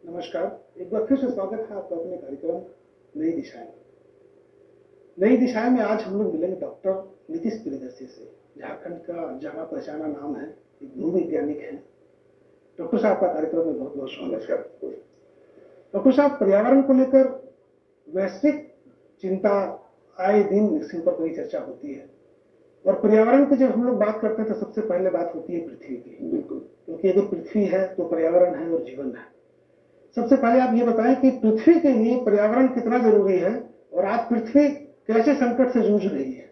नमस्कार। एक बार फिर से स्वागत है आपका अपने कार्यक्रम नई दिशाएं। नई दिशाएं में आज हम लोग मिलेंगे डॉक्टर नीतीश प्रियदर्शी से। झारखंड का जाना पहचाना नाम है, एक भू वैज्ञानिक है। डॉक्टर साहब का कार्यक्रम में बहुत बहुत स्वागत है। डॉक्टर साहब, पर्यावरण को लेकर वैश्विक चिंता आए दिन इसके ऊपर कई चर्चा होती है, और पर्यावरण की जब हम लोग बात करते हैं तो सबसे पहले बात होती है पृथ्वी की। बिल्कुल, क्योंकि अगर पृथ्वी है तो पर्यावरण है और जीवन है। सबसे पहले आप ये बताएं कि पृथ्वी के लिए पर्यावरण कितना जरूरी है और आज पृथ्वी कैसे संकट से जूझ रही है।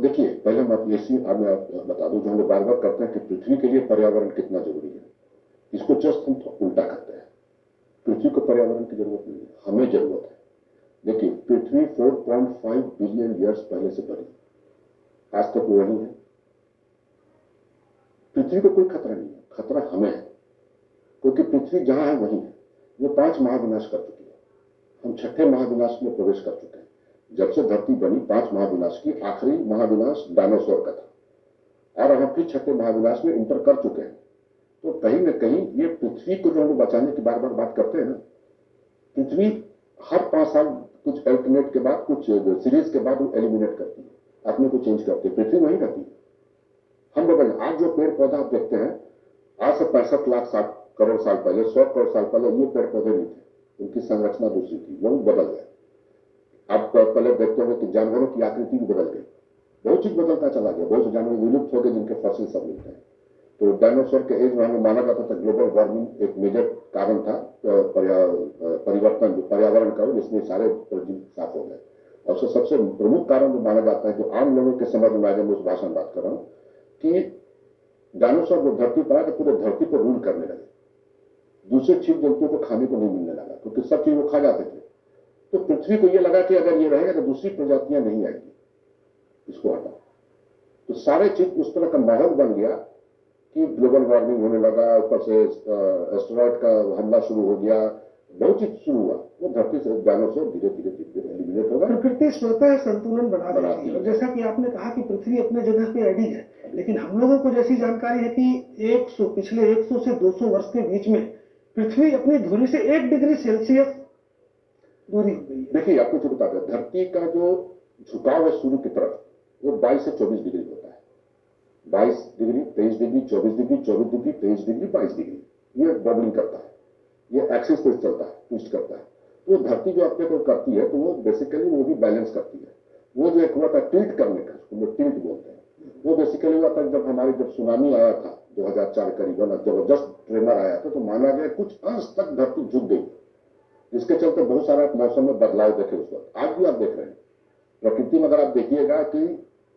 देखिए, पहले मैं मैं बता दूं, जो हम लोग बार बार करते हैं कि पृथ्वी के लिए पर्यावरण कितना जरूरी है, इसको जस्ट हम उल्टा करते हैं। पृथ्वी को पर्यावरण की जरूरत नहीं है, हमें जरूरत है। देखिए, पृथ्वी 4.5 बिलियन ईयर्स पहले से बनी, आज तक वो वही है। पृथ्वी को कोई खतरा नहीं है, खतरा हमें है, क्योंकि पृथ्वी जहां है वहीं है। वो 5 महाविनाश कर चुकी है, हम 6ठे महाविनाश में प्रवेश कर चुके हैं। जब से धरती बनी 5 महाविनाश की आखिरी महाविनाश डायनासोर का था, और हम फिर 6ठे महाविनाश में इंटर कर चुके हैं। तो कहीं न कहीं ये पृथ्वी को जो हम बचाने की बार बार बात करते हैं ना, पृथ्वी हर 5 साल कुछ अल्टरनेट के बाद, कुछ सीरीज के बाद वो एलिमिनेट करती है, अपने को चेंज करती है। पृथ्वी वहीं रहती है, हम बदल। आज जो पेड़ पौधा आप देखते हैं, आज से 65 लाख करोड़ साल पहले, 100 करोड़ साल पहले ये पेड़ पौधे नहीं थे, उनकी संरचना दूसरी थी, वो बदल गए। आप पहले देखते होंगे कि जानवरों की आकृति भी बदल गई, बहुत चीज बदलता चला गया। बहुत से जानवर विलुप्त हो गए जिनके फॉसिल सब मिलते हैं। तो डायनासोर के एज में हमें माना जाता था ग्लोबल वार्मिंग एक मेजर कारण था, परिवर्तन जो पर्यावरण का, जिसमें सारे जीव साफ हो गए। और सबसे प्रमुख कारण जो माना जाता है, जो आम लोगों के समझ में आए, मैं उस भाषा में बात कर रहा हूँ, कि डायनासोर जो धरती पर आया तो पूरे धरती पर रूल करने लगे, दूसरे जीव जंतुओं को खाने को नहीं मिलने लगा, क्योंकि सब चीज वो खा जाते थे। तो पृथ्वी को यह लगा कि अगर ये रहेगा तो दूसरी प्रजातियां नहीं आएगी, इसको हटा। तो सारे चीज उस तरह का माहौल बन गया कि ग्लोबल वार्मिंग होने लगा, ऊपर से एस्टेरॉयड का हमला शुरू हो गया, बहुत चीज शुरू हुआ। वो धरती से डायनासोर धीरे धीरे एलिमिनेट होगा। प्रकृति स्वतः संतुलन बना देती है, और जैसा कि आपने कहा कि पृथ्वी अपने जगह पे अड़ी है, लेकिन हम लोगों को जैसी जानकारी है कि पिछले 100 से 200 वर्ष के बीच में पृथ्वी अपनी धुरी से 1 डिग्री सेल्सियस दूरी हो गई है। देखिए, आपको जो बता दें, धरती का जो झुकाव है सूर्य की तरफ, वो 22 से 24 डिग्री होता है। 22 degree, 23 degree, 24 degree, 24 degree, 23 degree, 22 degree, ये बबलिंग करता है, ये एक्सिस पर चलता है, ट्विस्ट करता है। तो धरती जो अपने को करती है, तो वो बेसिकली वो भी बैलेंस करती है। वो जो एक हुआ था टिल्ट करने का, उसको लोग टिल्ट बोलते हैं, वो बेसिकली हुआ था जब सुनामी आया था 2004 करीबन, जबरदस्त ट्रेमर आया था, तो माना गया कुछ अंश तक धरती झुक गई, जिसके चलते बहुत सारा मौसम में बदलाव देखे उस वक्त। आज भी आप देख रहे हैं प्रकृति में, अगर आप देखिएगा कि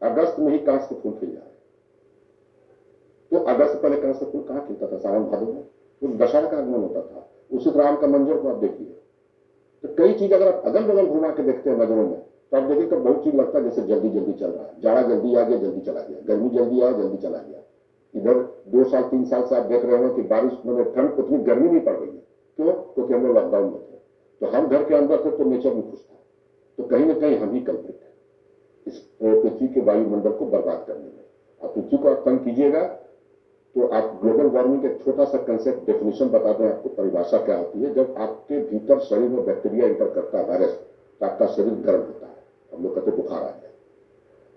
अगस्त में ही कांच के फूल खिल जा रहे हैं। तो अगस्त से पहले कांच के फूल कहाँ खिलता था? सावन भादो में, तो दशहरा का आगमन होता था। उसी तरह आम का मंजर को आप देखिए, तो कई चीज अगर आप अगल बगल घुमा के देखते हैं नजरों में, तो आप देखिए तो बहुत चीज लगता है जैसे जल्दी जल्दी चल रहा है। जाड़ा जल्दी आ गया, जल्दी चला गया, गर्मी जल्दी आया, जल्दी चला गया। इधर 2 साल 3 साल से आप देख रहे हो कि बारिश में ठंड उतनी गर्मी नहीं पड़ रही है। क्यों? क्योंकि हम लोग लॉकडाउन में थे, तो हम घर के अंदर थे, तो नेचर में खुश था। तो कहीं ना कहीं हम ही कल्प्रिट हैं इस पृथ्वी के वायुमंडल को बर्बाद करने में। आप पृथ्वी को आप तंग कीजिएगा, तो आप ग्लोबल वार्मिंग का एक छोटा सा कंसेप्ट डेफिनेशन बता दें आपको, परिभाषा क्या होती है। जब आपके भीतर शरीर में बैक्टीरिया इंटर करता है, वायरस, तो आपका शरीर गर्म होता है, हम लोग कहते बुखार आ जाए,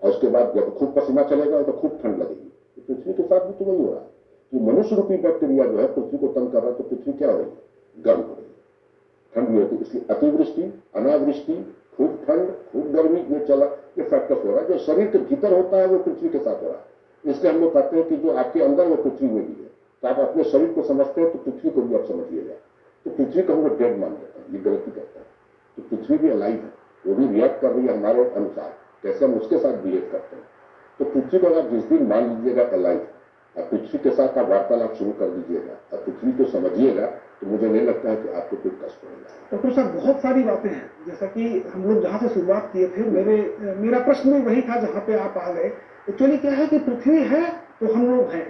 और उसके बाद जब खूब पसीना चलेगा तो खूब ठंड लगेगी। तो पृथ्वी के साथ भी तो वही हो रहा है कि मनुष्य रूपी बैक्टीरिया जो है पृथ्वी को तंग कर रहा है, तो पृथ्वी क्या हो रही है? गर्म हो रही है, ठंड भी होती है। इसलिए अतिवृष्टि, अनावृष्टि, खूब ठंड, खूब गर्मी, ये फैक्टर्स हो रहा है। जो शरीर के भीतर होता है वो पृथ्वी के साथ हो रहा है। इसलिए हम लोग कहते हैं कि जो आपके अंदर वो पृथ्वी में भी है। तो आप अपने शरीर को समझते हैं, तो पृथ्वी को भी आप समझिएगा। तो पृथ्वी को हम लोग डेड मान लेते हैं, ये गलती करते हैं। तो पृथ्वी भी अलाइव है, वो भी रिएक्ट कर रही है हमारे अनुसार, कैसे हम उसके साथ बिहेव करते हैं। तो पृथ्वी को अगर जिस दिन मान लीजिएगा अलाइव, और पृथ्वी के साथ आप वार्तालाप शुरू कर दीजिएगा और पृथ्वी को समझिएगा, तो मुझे नहीं लगता है कि आपको कोई कष्ट होगा। डॉक्टर साहब, बहुत सारी बातें हैं, जैसा कि हम लोग जहां से शुरुआत किए थे, मेरा प्रश्न भी वही था जहां पे आप आ गए। एक्चुअली क्या है कि पृथ्वी है तो हम लोग हैं,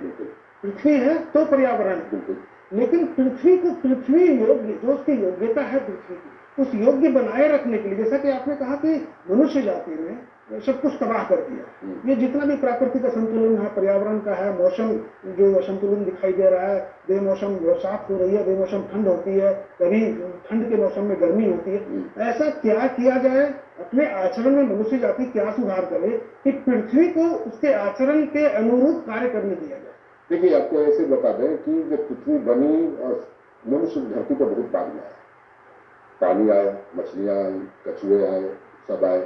पृथ्वी है तो पर्यावरण है, लेकिन पृथ्वी को पृथ्वी योग्य, जो उसकी योग्यता है पृथ्वी की, उस योग्य बनाए रखने के लिए, जैसा कि आपने कहा कि मनुष्य जाति में सब कुछ तबाह कर दिया। ये जितना भी प्राकृतिक संतुलन है, पर्यावरण का है, मौसम जो असंतुलन दिखाई दे रहा है, बेमौसम बरसात हो रही है, बेमौसम ठंड होती है, कभी ठंड के मौसम में गर्मी होती है, ऐसा क्या किया जाए, अपने आचरण में मनुष्य जाति क्या सुधार करे कि पृथ्वी को उसके आचरण के अनुरूप कार्य करने दिया जाए। देखिए, आपको ऐसे बता दें कि जब पृथ्वी बनी और मनुष्य धरती पर बहुत बाद में आया, पानी आया, मछलियां आई, कछुए आए, सब आए,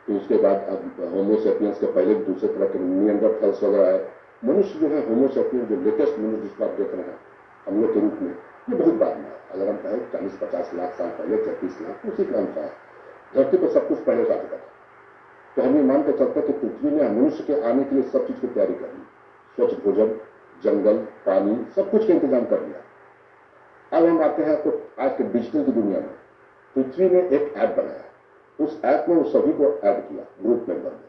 तो उसके बाद अब होमोसेपियंस के पहले दूसरे तरह के निएंडरथैल्स वगैरह आए। मनुष्य जो है होमोसेपियंस, जो लेटेस्ट मनुष्य जिसको आप देख रहे हैं हम लोग के रूप में, ये बहुत बाद में आया। अगर हम कहें 40-50 लाख साल पहले, 36 लाख, उसी क्रम से आया। धरती पर सब कुछ पहले से आ चुका था। तो हम ये मान के चलते कि पृथ्वी ने मनुष्य के आने के लिए सब चीज की तैयारी कर ली, स्वच्छ भोजन, जंगल, पानी, सब कुछ का इंतजाम कर लिया। अब हम आते हैं तो आज के डिजिटल की दुनिया में पृथ्वी ने एक ऐप बनाया, उस ऐप में वो सभी को ऐड किया ग्रुप मेंबर में,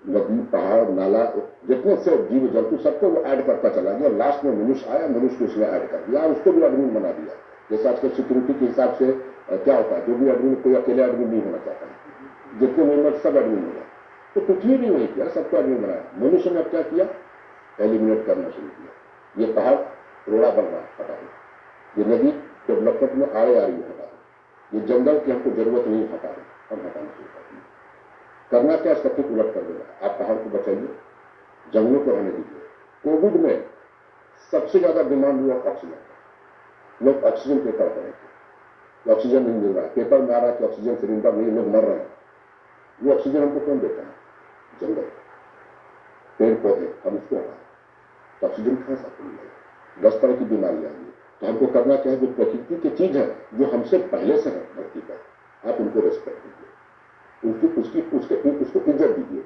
नदी, पहाड़, नाला, जितने से जीव जंतु सबको वो ऐड करता चला गया। लास्ट में मनुष्य आया, मनुष्य को उसने ऐड कर दिया, उसको भी एडमिन बना दिया। जैसे आज के सिक्योरिटी के हिसाब से क्या होता है, जो भी एडमिन, कोई अकेले एडमिन नहीं होना चाहता है, जितने मेंबर सब एडमिन हो गए। तो पृथ्वी भी वही किया, सबको एडमिन बनाया। मनुष्य ने अब क्या किया, एलिमिनेट करना शुरू किया। ये पहाड़ रोड़ा बन रहा है, हटा दो। ये नदी डेवलपमेंट में आ रही है, हटा दो। ये जंगल की हमको जरूरत नहीं, हटा दो, हम हटाना शुरू कर दिया। करना क्या, इसका ठीक उलट कर देगा। आप पहाड़ को बचाइए, जंगलों को रहने दीजिए। कोविड में सबसे ज्यादा डिमांड हुआ ऑक्सीजन। लोग ऑक्सीजन पे कर रहे थे, ऑक्सीजन नहीं मिल रहा है, पेपर में आ रहा है कि ऑक्सीजन सिलेंडर नहीं, लोग मर रहे हैं। वो ऑक्सीजन हमको कौन देता है, जंगल, पेड़ पौधे, हम उसको हटाए तो ऑक्सीजन कहां से आपको मिलेगा। 10 तरह की बीमारी आएंगी। तो हमको करना क्या है, जो प्रकृति की चीज है, जो हमसे पहले से है धरती पर, आप उनको रेस्पेक्ट दीजिए, उसको इज्जत दीजिए।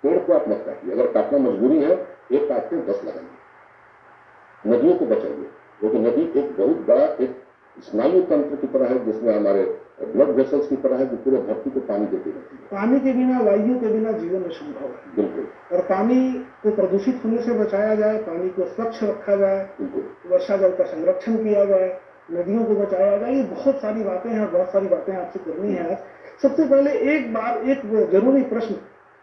पेड़ को आप मत काटिए, अगर काटना मजबूरी है, एक काटते 10 लगाइए। नदियों को बचाइए, क्योंकि नदी एक बहुत बड़ा एक स्नायु तंत्र की तरह है, जिसमें हमारे ब्लड वेसल्स की तरह है, जो पूरे धरती को पानी देती रहती है। पानी के बिना, वायु के बिना जीवन असंभव है। बिल्कुल। और पानी को प्रदूषित होने से बचाया जाए, पानी को स्वच्छ रखा जाए, वर्षा जल का संरक्षण किया जाए, नदियों को बचाया जाए, ये बहुत सारी बातें हैं, बहुत सारी बातें आपसे करनी है आज। सबसे पहले एक जरूरी प्रश्न,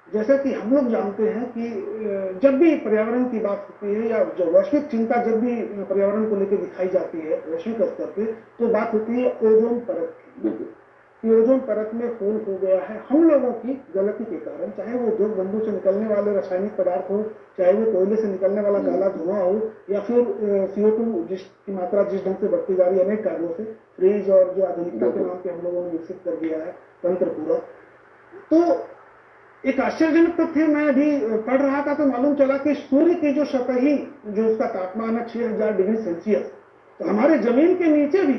जैसा कि हम लोग जानते हैं कि जब भी पर्यावरण की बात होती है या जो वैश्विक चिंता जब भी पर्यावरण को लेकर दिखाई जाती है वैश्विक स्तर पे, तो बात होती है ओजोन परत की। ओजोन परत में होल हो गया है हम लोगों की गलती के कारण, चाहे वो उद्योग धंधों से निकलने वाले रासायनिक पदार्थ हो, चाहे वो कोयले से निकलने वाला काला धुआं हो, या फिर CO2 जिसकी मात्रा जिस ढंग से बढ़ती जा रही है अनेक कारणों से, फ्रीज और जो आधुनिकता के नाम पे हम लोगों ने विकसित कर दिया है तंत्र पूरा। तो एक आश्चर्यजनक तथ्य मैं अभी पढ़ रहा था तो मालूम चला कि सूर्य की जो सतही, जो उसका तापमान है 6000 डिग्री सेल्सियस, तो हमारे जमीन के नीचे भी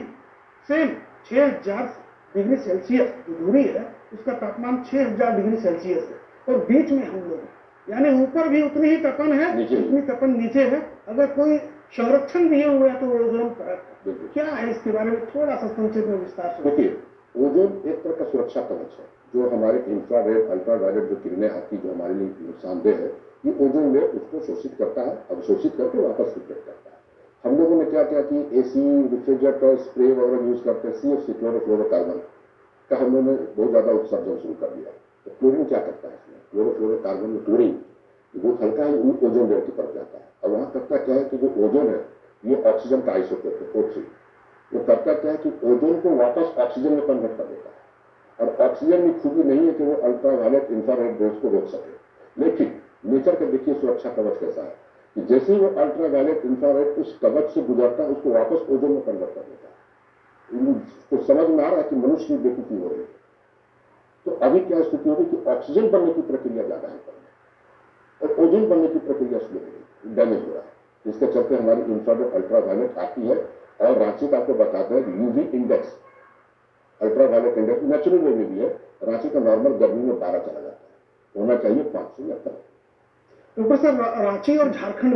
सेम 6000 डिग्री सेल्सियस जो दूरी है, उसका तापमान 6000 डिग्री सेल्सियस है, और बीच में हम लोग हैं, यानी ऊपर भी उतनी ही तपन है जितनी तपन नीचे है। अगर कोई संरक्षण दिए हुए है तो वो ओजोन परत क्या है, इसके बारे में थोड़ा सा संक्षेप में विस्तार से। देखिए, ओजोन एक तरह का सुरक्षा कवच है, जो हमारे इंफ्रारेड, अल्ट्रावायलेट जो किरणें आती, जो हमारे लिए नुकसानदेह है, ये ओजोन लेयर उसको शोषित करता है, अवशोषित करके वापस रिफ्लेक्ट करता है। हम लोगों ने क्या किया कि एसी, रेफ्रिजरेटर, स्प्रे वगैरह यूज करते हैं, CFC क्लोरोफ्लोरोकार्बन का हम लोगों ने बहुत ज्यादा उत्सर्जन शुरू कर दिया। तो क्लोरीन क्या करता है इसमें, क्लोरोफ्लोरोकार्बन में क्लोरीन बहुत हल्का है, ओजोन लेयर की तरफ जाता है। और वहां करता क्या है कि जो ओजोन है, ये ऑक्सीजन का आइसोटोप है, O3, वो करता क्या है कि ओजोन को वापस ऑक्सीजन में कन्वर्ट कर देता है। और ऑक्सीजन में खूबी नहीं है कि वो अल्ट्रावायलेट, इंफ्रारेड रेज को रोक सके, लेकिन नेचर का देखिए सुरक्षा कवच कैसा है कि जैसे ही वो अल्ट्रावायलेट, इंफ्रारेड उस कवच से गुजरता है, उसको वापस ओजोन में कन्वर्ट कर देता है। उसको समझ में आ रहा है कि मनुष्य की बेवकूफी हो रही है। तो अभी क्या स्थिति होगी कि ऑक्सीजन बनने की प्रक्रिया ज्यादा है और ओजोन बनने की प्रक्रिया स्लो हो रही, डैमेज हो रहा है। जिसके चलते हमारी इंफ्रारेड, अल्ट्रावायलेट आती है। और रांची का आपको बताते हैं UV index, ultraviolet index natural way में भी है। रांची का नॉर्मल गर्मी में 12 चला जाता है, होना चाहिए 5 से 7। डॉक्टर साहब, रांची और झारखंड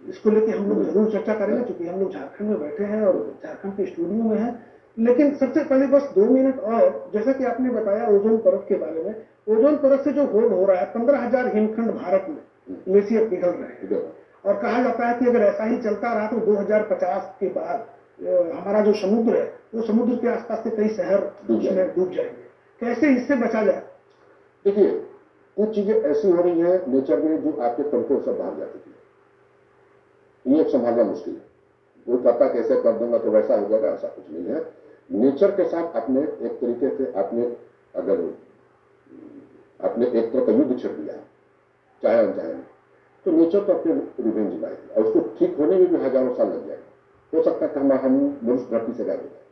इसको लेके हम लोग जरूर चर्चा करेंगे, क्योंकि हम लोग झारखंड में बैठे हैं और झारखंड के स्टूडियो में हैं। लेकिन सबसे पहले बस 2 मिनट और, जैसा कि आपने बताया ओजोन परत के बारे में, ओजोन परत से जो होल हो रहा है, 15,000 हिमखंड भारत में ग्लेशियर पिघल रहे हैं, और कहा जाता है कि अगर ऐसा ही चलता रहा तो 2050 के बाद हमारा जो समुद्र है, वो समुद्र के आसपास के कई शहर उसमें डूब जाएंगे। कैसे इससे बचा जाए? देखिए, कुछ चीजें ऐसी हो रही है नेचर में जो आपके कंट्रोल से बाहर जा चुकी है, ये संभालना मुश्किल है। वो कहता कैसे कर दूंगा तो वैसा हो जाएगा, ऐसा कुछ नहीं है। नेचर के साथ आपने एक तरीके से अगर आपने एक तरह का युद्ध छेड़ दिया, चाहे अनचाहे, तो नेचर तो अपने रिवेंज लाएगी और उसको ठीक होने में भी हजारों साल लग जाएगा। हो सकता है कि हम मनुष्य धरती से गायब हो जाए,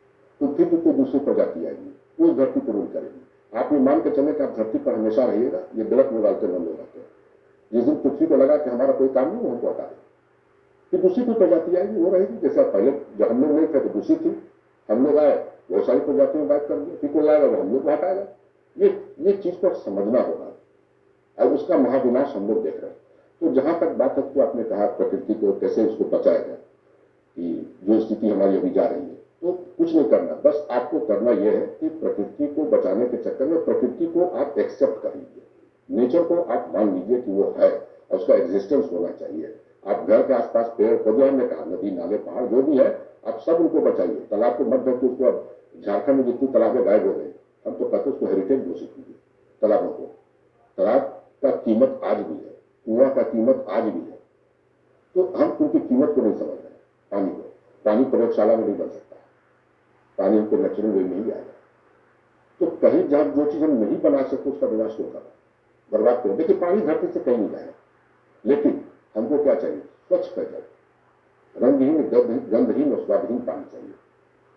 तो फिर भी कोई दूसरी प्रजाति आएगी, उस धरती को रूल करेगी। आप ये मान के चले कि आप धरती पर हमेशा रहिएगा, ये गलत में डालते मन लोग आते हैं। जिस दिन पृथ्वी को लगा कि हमारा कोई काम नहीं, वो हमको हटा देगा, फिर दूसरी कोई प्रजाति आएगी, वो रहेगी। जैसे पहले जब हम लोग नहीं थे तो दूसरी थी, हम लोग आए, बहुत सारी प्रजातियों में गायब कर दिया, फिर कोई आएगा वो हम लोग को हटाएगा। ये चीज को समझना होगा और उसका महाविनाश हम लोग देख रहे हैं। तो जहां तक बात है तो आपने कहा प्रकृति को कैसे उसको बचाया जाए, कि जो स्थिति हमारी अभी जा रही है, तो कुछ नहीं करना, बस आपको करना यह है कि प्रकृति को बचाने के चक्कर में प्रकृति को आप एक्सेप्ट कर लीजिए, नेचर को आप मान लीजिए कि वो है और उसका एग्जिस्टेंस होना चाहिए। आप घर के आसपास पेड़ पौधे, हमने कहा नदी नाले पहाड़ जो भी है, आप सब उनको बचाइए। तालाब को मत ढकिए, उसको अब झारखंड में जितनी तालाबें गायब हो गई, हम तो कहते उसको हेरिटेज घोषित कीजिए तालाबों को। तालाब का कीमत आज भी है, कुआं का कीमत आज भी है, तो हम उनकी कीमत को नहीं समझ रहे। पानी को, पानी प्रयोगशाला में नहीं बन सकता, पानी उनको नेचुरल वे में ही आएगा। तो कहीं जहां जो चीज हम नहीं बना सकते उसका विनाश क्यों करना, बर्बाद करें। देखिए, पानी धरती से कहीं नहीं जाएगा, लेकिन हमको क्या चाहिए? स्वच्छ पेयजल, रंगहीन गंधहीन और स्वादहीन पानी चाहिए,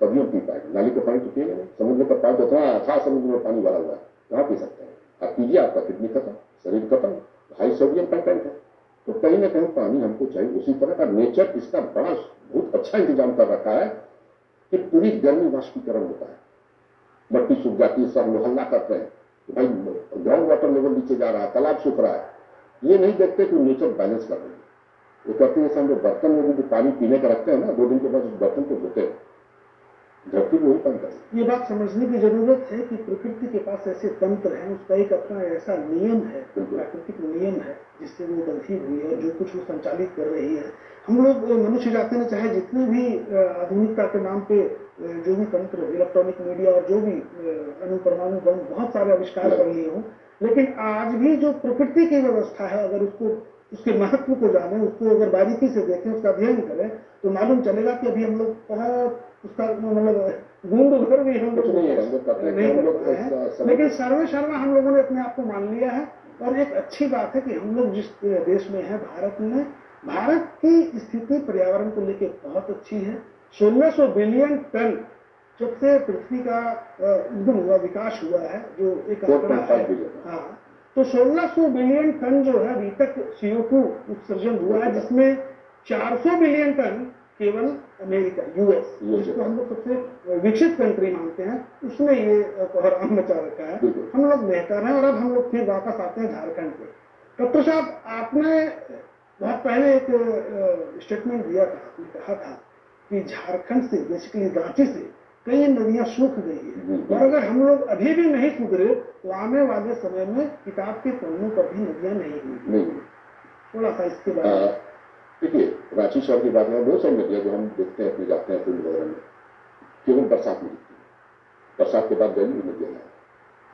तभी हम पी पाएंगे। नाली का पानी तो पिएंगे नहीं, समुद्र का पानी तो इतना अच्छा समुद्र में पानी भरा हुआ है, कहाँ पी सकते हैं? आप पीजिए, आपका किडनी खत्म, शरीर खत्म, हाई सोडियम कंटेंट है। तो कहीं ना कहीं पानी हमको चाहिए। उसी तरह का नेचर इसका बड़ा बहुत अच्छा इंतजाम कर रखा है कि पूरी गर्मी वाष्पीकरण होता है, मट्टी सूख जाती है, सब लोग हल्ला करते हैं कि भाई ग्राउंड वाटर लेवल नीचे जा रहा है, तालाब सूख रहा है। ये नहीं देखते कि नेचर बैलेंस कर रही है। वो कहते हैं हम लोग बर्तन में भी जो पानी पीने का रखते हैं ना, 2 दिन के बाद उस बर्तन को धोते हैं, धरती में वही पानी करते। ये बात समझने की जरूरत है कि प्रकृति के पास ऐसे तंत्र हैं, उसका एक अपना ऐसा नियम है, प्राकृतिक नियम है जिससे वो बंधी हुई है, जो कुछ वो संचालित कर रही है। हम लोग मनुष्य जाति ने चाहे जितने भी आधुनिकता के नाम पे जो भी तंत्र, इलेक्ट्रॉनिक मीडिया और जो भी अणु-परमाणु बम बहुत सारे आविष्कार कर लिए हों, लेकिन आज भी जो प्रकृति की व्यवस्था है, अगर उसको उसके महत्व को जाने, उसको अगर बारीकी से देखें, उसका अध्ययन करें, तो मालूम चलेगा कि अभी हम लोग बहुत उसका मतलब बूंद भर भी हम लोग नहीं कर पाए हैं। लेकिन सर्वे सर्वा हम लोगों ने अपने आप को मान लिया है। और एक अच्छी बात है कि हम लोग जिस देश में हैं, भारत में, भारत की स्थिति पर्यावरण को लेकर बहुत अच्छी है। 1600 बिलियन टन जब से पृथ्वी का उद्गम हुआ, विकास हुआ है, जो एक आंकड़ा है, हाँ, तो 1600 बिलियन टन जो है अभी तक CO2 उत्सर्जन हुआ है, जिसमें 400 बिलियन टन केवल अमेरिका, यूएस, जिसको हम लोग सबसे विकसित कंट्री मानते हैं, उसने ये कोहराम मचा रखा है। हम लोग बेहतर हैं। और अब हम लोग फिर वापस आते हैं झारखंड पे। डॉक्टर साहब, आपने बहुत पहले एक स्टेटमेंट दिया था, आपने कहा था कि झारखंड से, बेसिकली रांची से कई नदियां सूख गई है, और अगर हम लोग अभी भी नहीं सुधरे तो आने वाले समय में किताब के पन्नों पर भी नदियां नहीं होंगी। थोड़ा सा इसके बारे में। देखिए, रांची शहर की बात में बहुत सारी नदियां जो हम देखते हैं, अपने जाते हैं फील्ड वगैरह में, केवल बरसात में दिखती है। बरसात के बाद गई नदियां हैं।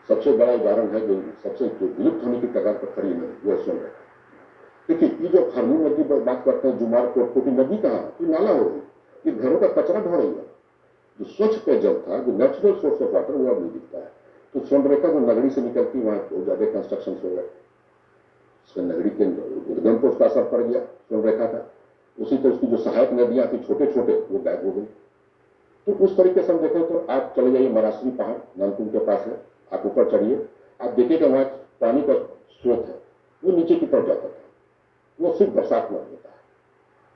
सबसे बड़ा उदाहरण है जो सबसे विलुप्त होने की कगार पर खड़ी नदी, वो सोन रेखा। देखिए, ये जो हरमू नदी पर बात करते हैं, जुमार कोटकोटी नदी कहाँ, ये नाला हो गई, ये घरों का कचरा ढो रही है। जो स्वच्छ पेयजल था, जो नेचुरल सोर्स ऑफ वाटर, वो अब नहीं दिखता है। तो सोनरेखा जो नगरी से निकलती, वहां बहुत ज्यादा कंस्ट्रक्शन हो गए, नगरी के उद्गम पर उसका असर पड़ गया सोनरेखा का। उसी तरह उसकी जो सहायक नदियां थी छोटे छोटे, वो गायब हो गई। तो उस तरीके से हम देखें तो आप चले जाइए मरासरी पहाड़, नानकुन के पास है, आप ऊपर चढ़िए, आप देखिएगा वहां पानी का स्रोत है, वो नीचे की तरफ जाता था, वो सिर्फ बरसात में होता है,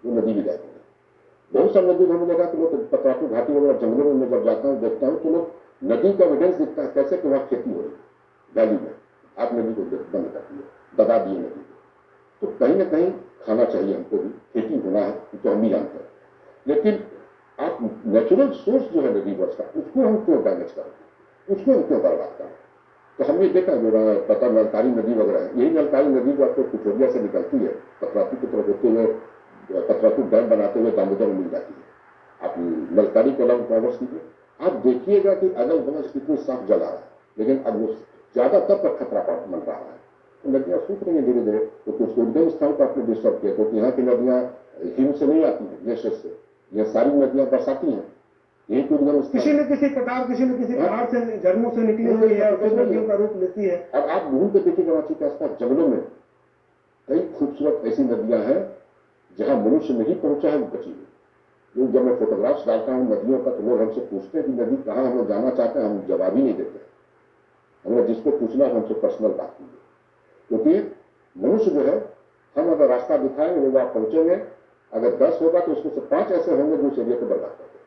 वो नदी भी गायब हो गई। बहुत सारी नदी हमने देखा कि लोग पतरातू घाटी वगैरह जंगलों में जब जाता हूँ, देखता हूँ, तो लोग नदी का एविडेंस दिखता है कैसे कि वहां खेती हो रही है वैली में, आप नदी को बंद कर दिए, दबा दिए नदी को। तो कहीं ना कहीं खाना चाहिए हमको भी, खेती होना है तो हम भी जानते हैं, लेकिन आप नेचुरल सोर्स जो है नदी वर्ष का, उसको हम क्यों डैमेज करें, उसको हम क्यों बर्बाद करें? तो हमने देखा जो पता नलकारी नदी वगैरह है, यही नलकारी नदी जो आपको पिछोरिया से निकलती है, पतरातू की तरफ होते हुए, पतरातू डैम बनाते हुए दामोदर में मिल जाती है। आप नलकारी को अलाउ क्रॉस कीजिए, आप देखिएगा कि अगल बगल कितनी साफ जल आ रहा है, लेकिन अब वो ज्यादातर पर खतरा मंडरा रहा है। तो नदियां सूख रही है धीरे धीरे। तो कुछ उद्गम स्थान पर आपने डिस्टर्ब किया, क्योंकि यहाँ की नदियां हिम से नहीं आती है, ग्लेशियर से। यह सारी नदियां बरसाती हैं, यही तो उद्गम स्थान। किसी न किसी प्रकार, किसी न किसी पहाड़ से, झरनों से निकली हुई है, कुछ नदियों का रूप लेती है। अब आप घूम के देखिए कराची के आसपास जंगलों में कई खूबसूरत ऐसी नदियां हैं जहां मनुष्य नहीं पहुंचा है, वो बची हुई। लोग जब मैं फोटोग्राफ्स डालता हूं नदियों का, तो लोग हमसे पूछते हैं कि नदी कहाँ, हम लोग जाना चाहते हैं, हम जवाब ही नहीं देते। हमने जिसको पूछना है हमसे पर्सनल बात कीजिए, क्योंकि मनुष्य जो है, हम अगर रास्ता दिखाएंगे वो आप पहुंचेंगे, अगर 10 होगा तो उसमें से 5 ऐसे होंगे जो उस एरिया को बर्बाद कर देंगे।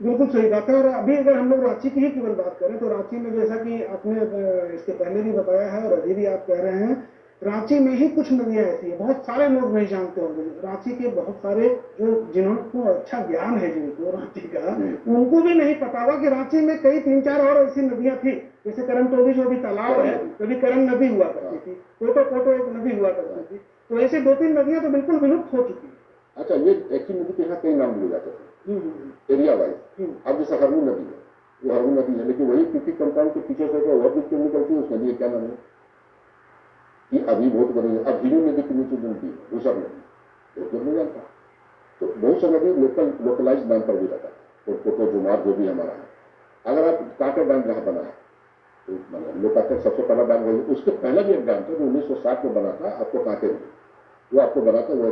बिल्कुल सही बात है। और अभी अगर हम लोग रांची की ही केवल बात करें तो रांची में, जैसा कि आपने इसके पहले भी बताया है और अभी भी आप कह रहे हैं, रांची में ही कुछ नदियां ऐसी है, बहुत सारे लोग नहीं जानते होंगे। रांची के बहुत सारे जो जिनको अच्छा ज्ञान है जिनको रांची का, उनको भी नहीं पता होगा कि रांची में कई 3-4 और ऐसी नदियां थी। जैसे करम टोली जो भी तालाब है, कभी करम नदी हुआ करती थी, कोटो कोटो एक नदी हुआ करती थी। तो ऐसे 2-3 नदियां तो बिल्कुल विलुप्त हो चुकी है। अच्छा, ये एक ही नदी के यहाँ कई नाम लिए जाते थे एरिया वाइज। अब जैसे हरमू नदी है, वो हरमू नदी है, लेकिन वही पीपी कंपाउंड के पीछे से और भी क्यों निकलती है, उस नदी का क्या नाम है कि अभी बहुत बड़ी है। अब हिरू नदी के नीचे नदी है, दूसरा नदी, तो नहीं जानता। तो बहुत सा नदी लोकलाइज नाम पर भी रहता है, कोटो जुमार जो भी हमारा है। अगर आप कांटे डैम जहाँ बना है, तो लोग कहते हैं सबसे पहला डैम वही, उसके पहले भी एक डैम था जो 1960 में बना था, आपको कांटे में वो आपको बना था, वो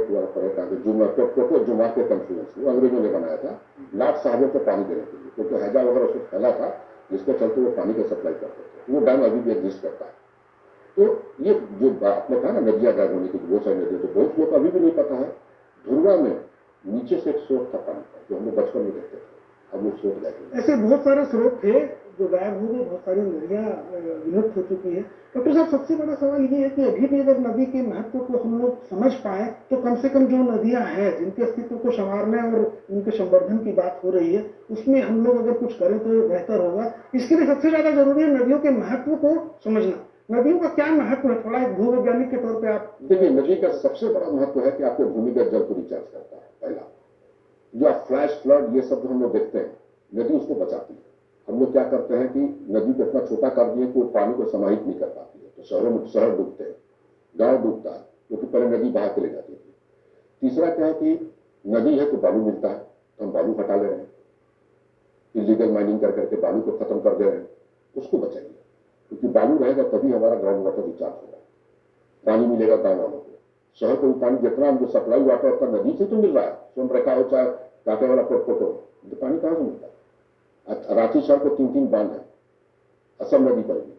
कोटो जुमार के कंफ्लुएंस, वो अंग्रेजों ने बनाया था लाट साहबों को पानी देने के लिए, क्योंकि हैजा वगैरह उसमें फैला था, जिसके चलते वो पानी का सप्लाई करते थे। वो डैम अभी भी एग्जिस्ट करता है। तो ये जो आपने कहा ना नदियां गायब होने की, बहुत सारी नदियां, तो बहुत लोग अभी भी नहीं पता है। धुरवा में नीचे से एक स्रोत था पानी का, जो हम लोग बचपन में देखते थे, अब वो स्रोत गायब। ऐसे बहुत सारे स्रोत थे जो गायब हो गए, बहुत सारी नदियां विलुप्त हो चुकी है। डॉक्टर साहब, सबसे बड़ा सवाल ये है कि अभी भी अगर नदी के महत्व को हम लोग समझ पाए, तो कम से कम जो नदियां हैं जिनके अस्तित्व को संवारने और उनके संवर्धन की बात हो रही है, उसमें हम लोग अगर कुछ करें तो बेहतर होगा। इसके लिए सबसे ज्यादा जरूरी है नदियों के महत्व को समझना। नदियों का क्या महत्व है, थोड़ा एक भूवैज्ञानिक के तौर पे आप देखिए। नदी का सबसे बड़ा महत्व है कि आपके भूमिगत जल को रिचार्ज करता है। पहला जो आप फ्लैश फ्लड ये सब जो हम लोग देखते हैं, नदी उसको बचाती है। हम लोग क्या करते हैं कि नदी को इतना छोटा कर दिए कि वो पानी को समाहित नहीं कर पाती है, तो शहरों में शहर डूबते हैं, गांव डूबता है, क्योंकि पहले नदी बहा के ले जाती थी। तीसरा क्या है कि नदी है तो बालू मिलता है, तो हम बालू हटा ले रहे हैं, इलीगल माइनिंग कर करके बालू को खत्म कर दे रहे हैं, उसको बचाइए, क्योंकि बालू रहेगा तभी हमारा ग्राउंड वाटर रिचार्ज होगा, पानी मिलेगा गाँव वालों को। शहर को पानी जितना हमको सप्लाई वाटर होता नदी से तो मिल रहा है, स्वयं रखा हो चाहे कांटे वाला फोटो, तो पानी कहाँ से मिलता है। रांची शहर को 3-3 बांध है, असम नदी पर भी।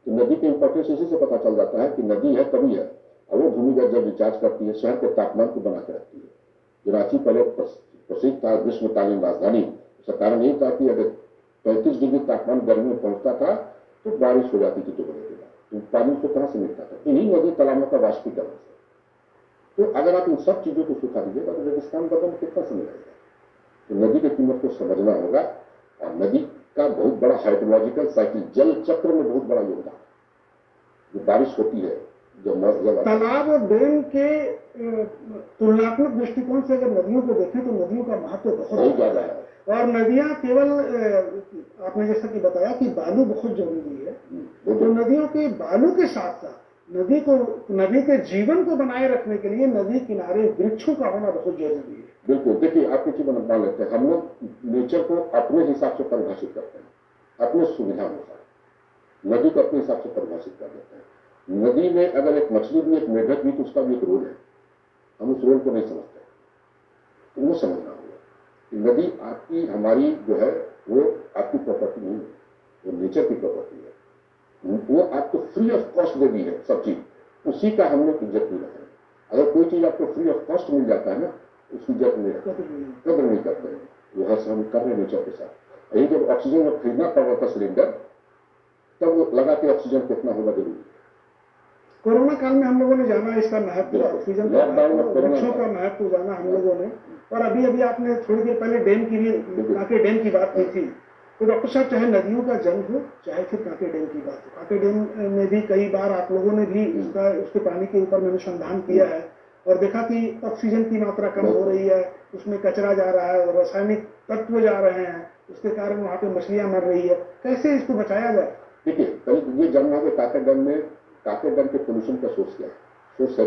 तो नदी के इंपॉर्टेंस इसी से पता चल जाता है कि नदी है तभी है, और वो भूमिगत जल रिचार्ज करती है, शहर के तापमान को बना के रखती है। जो रांची पहले प्रसिद्ध था ग्रीष्मकालीन राजधानी, उसका कारण यही था कि अगर 35 डिग्री तापमान गर्मी में पहुंचता था तो बारिश हो जाती थी 2 बजे के बाद, तो पानी उसको कहां से मिलता था, इन्हीं नदी तालाबों का वाष्पीकरण से। तो अगर आप इन सब चीजों को सुखा दीजिएगा तो रेगिस्तान बदलने में कितना समय लगेगा। तो नदी की कीमत को समझना होगा, और नदी का बहुत बड़ा हाइड्रोलॉजिकल साइकिल, जल चक्र में बहुत बड़ा योगदान। जो बारिश होती है, जो तालाब और डैम के तुलनात्मक दृष्टिकोण से अगर नदियों को देखें तो नदियों का महत्व बहुत ज्यादा है। और नदियां केवल आपने जैसा कि बताया कि बालू बहुत जरूरी है, तो नदियों के बालू के साथ साथ नदी के जीवन को बनाए रखने के लिए नदी किनारे वृक्षों का होना बहुत जरूरी है। बिल्कुल। देखिए, आप किसी मान लेते हैं, हम लोग नेचर को अपने हिसाब से परिभाषित करते हैं, अपने सुविधा अनुसार नदी को अपने हिसाब से परिभाषित कर देते हैं। नदी में अगर एक मछली भी, एक मेढक भी, तो उसका भी एक रोल है, हम उस रोल को नहीं समझते, तो वो समझना होगा कि नदी आपकी, हमारी जो है वो आपकी प्रॉपर्टी नहीं है, वो नेचर की प्रॉपर्टी है। वो आपको फ्री ऑफ कॉस्ट दे दी है सब चीज, उसी का हम लोग इज्जत नहीं रखते। अगर कोई चीज आपको फ्री ऑफ कॉस्ट मिल जाता है ना, उसकी इज्जत नहीं रखते, कदर नहीं करते हैं। वो हम कर रहे हैं नेचर के साथ। यही जब ऑक्सीजन में खरीदना पड़ रहा था सिलेंडर, तब वो लगा कि ऑक्सीजन कितना होगा जरूरी। कोरोना काल में हम लोगों ने जाना इसका महत्व, ऑक्सीजन का महत्व, वृक्षों का महत्व जाना हम लोगों ने। और अभी आपने थोड़ी देर पहले डैम की भी, कांके डैम की बात की थी। तो डॉक्टर साहब, चाहे नदियों का जल हो, चाहे फिर कांके डैम की बात हो, कांके डैम में भी कई बार आप लोगों ने भी उसके पानी के ऊपर में अनुसंधान किया है और देखा कि ऑक्सीजन की मात्रा कम हो रही है, उसमें कचरा जा रहा है, रासायनिक तत्व जा रहे हैं, उसके कारण वहां पे मछलियां मर रही है। कैसे इसको बचाया जाए? देखिए पहले ये जानना होगा काकर डैम के पोल्यूशन का सोर्स क्या है। सोर्स है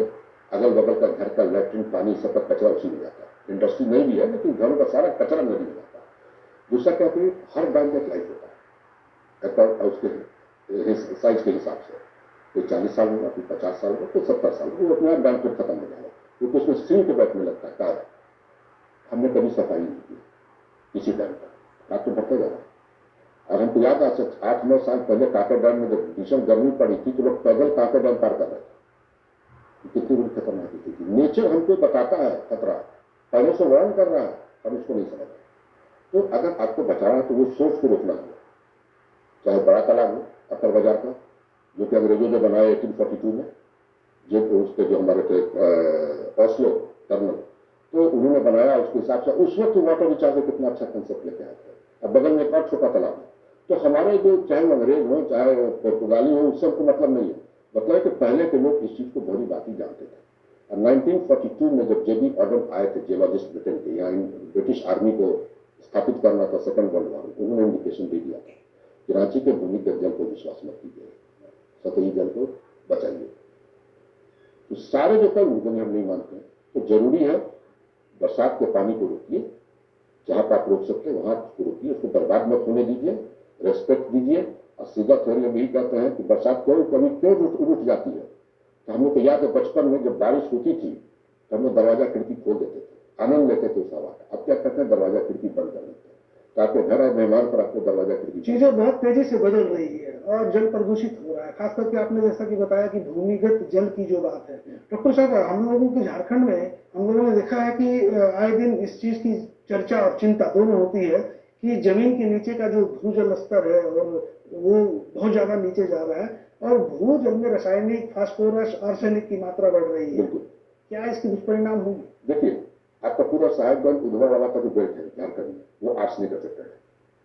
अगल बगल का घर का लैट्रिन पानी सबका कचरा उसी में जाता है। इंडस्ट्री नहीं भी है लेकिन घरों का सारा कचरा नदी में जाता है। दूसरा क्या है हर डैम का एक लाइफ होता है उसके साइज के हिसाब से। कोई 40 साल होगा, कोई 50 साल होगा, कोई 70 साल होगा, वो अपने आप डैम पर खत्म हो जाएगा क्योंकि उसमें सिंक बैठने लगता है कार। हमने कभी सफाई नहीं की किसी डैम पर, आप तो बढ़ते जा रहा है। और हमको याद आ 8-9 साल पहले काकर डैम में जब भीषण गर्मी पड़ी थी तो लोग पैदल काकर डैम पार कर रहे थे। कितनी बड़ी खतरनाक थी। नेचर हमको बताता है खतरा, पहले से वार्न कर रहा है, हम उसको नहीं समझ रहे। तो अगर आपको बचाना है तो वो सोच को रोकना होगा। चाहे बड़ा तालाब हो अपर बाजार का, जो कि अंग्रेजों ने बनाया 1842 में, जो उसके जो हमारे थे ऑस्लो टर्नल, तो उन्होंने बनाया उसके हिसाब से। उस वक्त वाटर रिचार्ज कितना अच्छा कंसेप्ट लेके आए थे। अब बगल में एक और छोटा तालाब है। तो हमारे जो चाहे वो अंग्रेज हो चाहे वो पुर्तगाली हो उससे हमको मतलब नहीं है। मतलब है कि पहले के लोग इस चीज को भली बात ही जानते थे। और 1942 में जब जेबी ऑर्डन आए थे जियोलॉजिस्ट ब्रिटेन के, यहाँ ब्रिटिश आर्मी को स्थापित करना था सेकंड वर्ल्ड वॉर, उन्होंने इंडिकेशन दे दिया था कि रांची के भूमिगत जल को विश्वास मत कीजिए, सतही जल को बचाइए। तो सारे जो कल उनको हम नहीं मानते। तो जरूरी है बरसात के पानी को रोकिए, जहां पर आप रोक सकते हैं वहां उसको रोकिए, उसको बर्बाद मत होने दीजिए, रेस्पेक्ट दीजिए। और सीधा थ्योरी हम यही कहते हैं कि बरसात कभी क्यों रुक जाती है। तो हम लोग को याद है बचपन में जब बारिश होती थी तो हम लोग दरवाजा खिड़की खोल देते थे, आनंद लेते थे उस हवा का। अब क्या करते हैं, दरवाजा खिड़की बंद कर देते हैं। तो आपके घर आए मेहमान पर आपको दरवाजा खिड़की। चीजें बहुत तेजी से बदल रही है और जल प्रदूषित हो रहा है। खास करके आपने जैसा कि बताया कि भूमिगत जल की जो बात है, डॉक्टर साहब हम लोगों के झारखंड में हम लोगों ने देखा है कि आए दिन इस चीज की चर्चा और चिंता दोनों होती है कि जमीन के नीचे का जो भूजल स्तर है और वो बहुत ज्यादा नीचे जा रहा है और भूजल में रासायनिक फास्फोरस आर्सेनिक की मात्रा बढ़ रही है। क्या इसके दुष्परिणाम होंगे? देखिए आपका पूरा साहेबगंज उधवा वाला का जो बेल्ट है झारखंड में, वो आर्सेनिक अफेक्टेड है।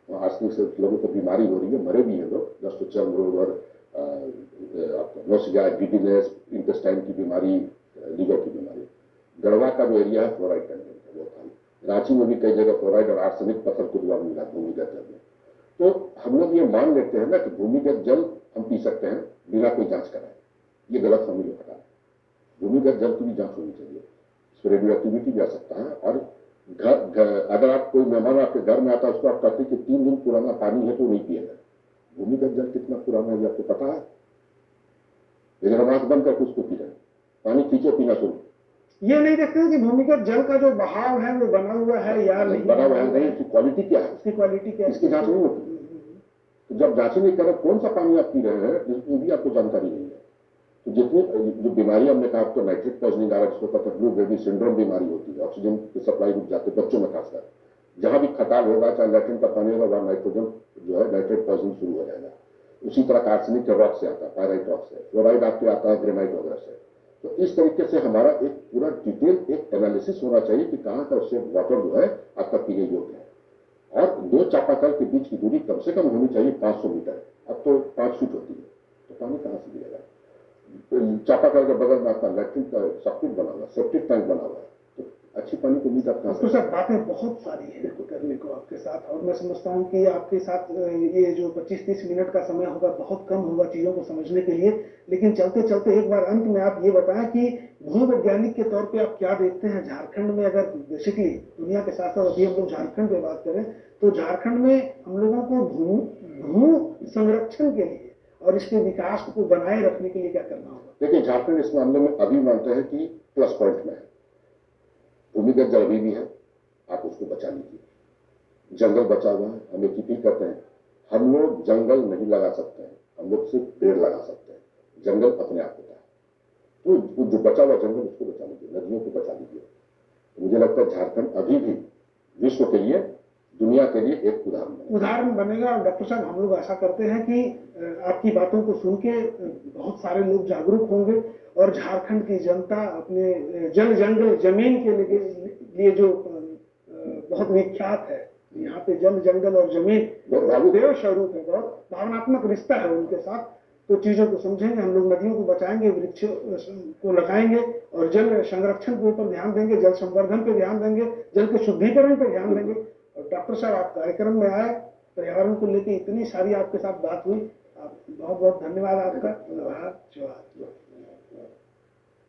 वहाँ आर्सेनिक से लोगों को बीमारी हो रही है, मरे भी हैं लोग, दस्त चर्म रोग और नोसगाय, गिडीनेस, इंटेस्टाइन की बीमारी, लीवर की बीमारी। गढ़वा का जो एरिया है फ्लोराइड कंटेंट है वो था। रांची में भी कई जगह फ्लोराइड और आर्सेनिक पत्थर को दुआ मिला भूमिगत जल में। तो हम लोग ये मान लेते हैं ना कि भूमिगत जल हम पी सकते हैं बिना कोई जांच कराए। ये गलत फहमी लोग हटा। भूमिगत जल की भी जांच होनी चाहिए, इसमें रेडियो एक्टिविटी भी आ सकता है। और अगर आप कोई मेहमान आपके घर में आता है उसको आप कहते हैं कि 3 दिन पुराना पानी है तो नहीं पिएगा। भूमिगत जल कितना पुराना है आपको पता है? लेकिन हम आंख बंद करके उसको पी रहे हैं, पानी खींचे पीना शुरू। ये नहीं देखते कि भूमिगत जल का जो बहाव है वो बना हुआ है या नहीं बना हुआ है, नहीं, उसकी क्वालिटी क्या है, उसकी क्वालिटी क्या है, इसकी जांच नहीं होती। तो जब जांच नहीं कर कौन सा पानी आप पी रहे हैं जिसकी भी आपको जानकारी नहीं है। तो जितनी जो बीमारी हमने कहा आपको नाइट्रेट पॉइजनिंग आ रहा है, जिसको कहते हैं ब्लू बेबी सिंड्रोम बीमारी होती है, ऑक्सीजन की सप्लाई रुक जाती है बच्चों में खासकर। जहां भी खटाल होगा चाहे लैट्रिन का पानी होगा वहां नाइट्रोजन जो है नाइट्रेट पॉइजनिंग शुरू हो जाएगा। उसी तरह आर्सेनिक रॉक से आता है, पायराइट रॉक से, फ्लोराइड आपके आता है ग्रेनाइट वगैरह से। तो इस तरीके से हमारा एक पूरा डिटेल एक एनालिसिस होना चाहिए कि कहां का उससे वाटर जो है आपका पीने योग्य है। और 2 चापाकल के बीच की दूरी कम से कम होनी चाहिए 500 मीटर। अब तो 5 फीट होती है, तो पानी कहां से मिलेगा? चापाकल के बगल में आपका लैट्रिन का सब कुछ बना हुआ, सेप्टिक टैंक बना हुआ है, तो अच्छी पानी को उम्मीद आप कहां से? सर बातें बहुत सारी है करने को आपके साथ, और मैं समझता हूँ कि आपके साथ ये जो 25-30 मिनट का समय होगा बहुत कम होगा चीजों को समझने के लिए। लेकिन चलते चलते एक बार अंत में आप ये बताएं कि भूवैज्ञानिक के तौर पे आप क्या देखते हैं झारखंड में? अगर बेसिकली दुनिया के साथ साथ अभी हम लोग झारखंड पे बात करें तो झारखंड में हम लोगों को भू संरक्षण के लिए और इसके विकास को बनाए रखने के लिए क्या करना होगा? देखिए झारखंड इस मामले में अभी मानते हैं कि प्लस पॉइंट में है। भूमिगत जल अभी भी है, आप उसको बचा लीजिए। जंगल बचा हुआ है, हम एक चीज करते हैं, हम लोग जंगल नहीं लगा सकते हैं, हम लोग सिर्फ पेड़ लगा सकते हैं। जंगल अपने आप होता है, तो जो बचा हुआ जंगल उसको बचा लीजिए, नदियों को बचा लीजिए। तो मुझे लगता है झारखंड अभी भी विश्व के लिए, दुनिया के लिए एक उदाहरण बनेगा। और डॉक्टर साहब हम लोग आशा करते हैं कि आपकी बातों को सुन के बहुत सारे लोग जागरूक होंगे और झारखंड की जनता अपने जल जंगल जमीन के लिए जो बहुत विख्यात है, यहाँ पे जल जंगल और जमीन देव स्वरूप है, बहुत भावनात्मक रिश्ता है उनके साथ। तो चीजों को समझेंगे, हम लोग नदियों को बचाएंगे, वृक्षों को लगाएंगे और जल संरक्षण के ऊपर ध्यान देंगे, जल संवर्धन पे ध्यान देंगे, जल के शुद्धिकरण पे ध्यान देंगे। और डॉक्टर साहब आप कार्यक्रम में आए, पर्यावरण को लेकर इतनी सारी आपके साथ बात हुई, बहुत बहुत धन्यवाद आपका। जोहार जोहार।